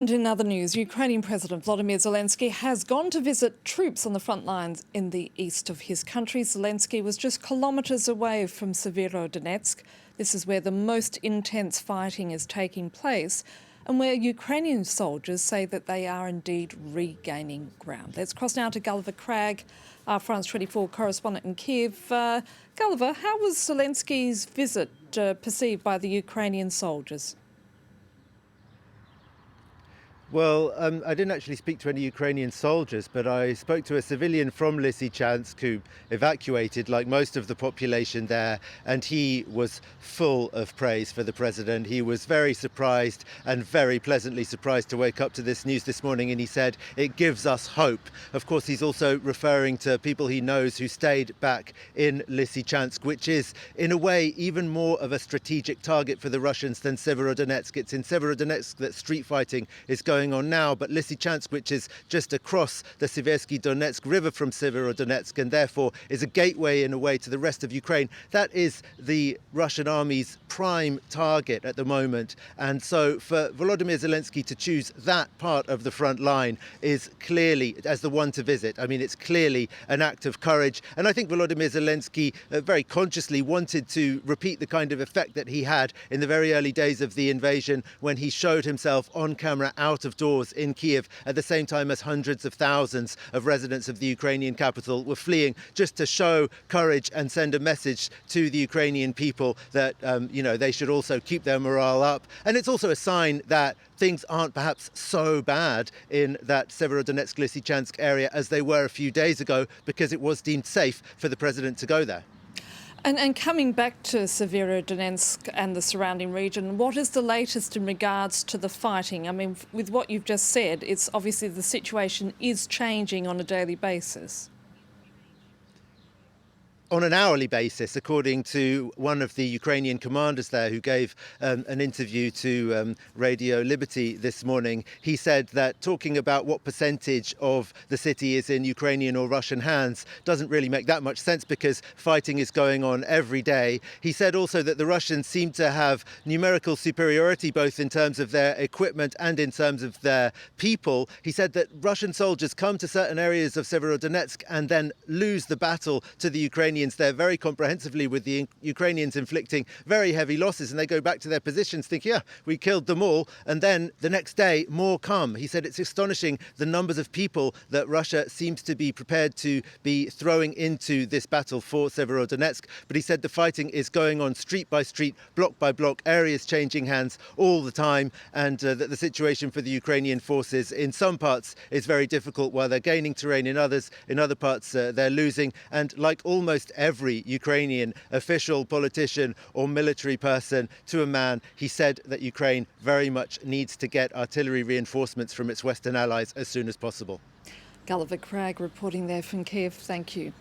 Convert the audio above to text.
And in other news, Ukrainian President Volodymyr Zelensky has gone to visit troops on the front lines in the east of his country. Zelensky was just kilometres away from Severodonetsk. This is where the most intense fighting is taking place and where Ukrainian soldiers say that they are indeed regaining ground. Let's cross now to Gulliver Cragg, our France 24 correspondent in Kiev. Gulliver, how was Zelensky's visit perceived by the Ukrainian soldiers? Well, I didn't actually speak to any Ukrainian soldiers, but I spoke to a civilian from Lysychansk who evacuated, like most of the population there, and he was full of praise for the president. He was very surprised and very pleasantly surprised to wake up to this news this morning, and he said it gives us hope. Of course, he's also referring to people he knows who stayed back in Lysychansk, which is, in a way, even more of a strategic target for the Russians than Severodonetsk. It's in Severodonetsk that street fighting is going on now, but Lysychansk, which is just across the Siversky Donetsk River from Severodonetsk and therefore is a gateway in a way to the rest of Ukraine, that is the Russian army's prime target at the moment. And so for Volodymyr Zelensky to choose that part of the front line is clearly as the one to visit. I mean, it's clearly an act of courage. And I think Volodymyr Zelensky very consciously wanted to repeat the kind of effect that he had in the very early days of the invasion when he showed himself on camera out of doors in Kiev at the same time as hundreds of thousands of residents of the Ukrainian capital were fleeing, just to show courage and send a message to the Ukrainian people that, they should also keep their morale up. And it's also a sign that things aren't perhaps so bad in that Severodonetsk-Lysychansk area as they were a few days ago, because it was deemed safe for the president to go there. And coming back to Severodonetsk and the surrounding region, what is the latest in regards to the fighting? I mean, with what you've just said, it's obviously the situation is changing on a daily basis. On an hourly basis, according to one of the Ukrainian commanders there who gave an interview to Radio Liberty this morning, he said that talking about what percentage of the city is in Ukrainian or Russian hands doesn't really make that much sense because fighting is going on every day. He said also that the Russians seem to have numerical superiority both in terms of their equipment and in terms of their people. He said that Russian soldiers come to certain areas of Severodonetsk and then lose the battle to the Ukrainians there very comprehensively, with the Ukrainians inflicting very heavy losses, and they go back to their positions thinking, yeah, we killed them all, and then the next day more come. He said it's astonishing the numbers of people that Russia seems to be prepared to be throwing into this battle for Severodonetsk, but he said the fighting is going on street by street, block by block, areas changing hands all the time, and that the situation for the Ukrainian forces in some parts is very difficult while they're gaining terrain in other parts they're losing. And like almost every Ukrainian official, politician or military person to a man, he said that Ukraine very much needs to get artillery reinforcements from its Western allies as soon as possible. Gulliver Cragg reporting there from Kiev. Thank you.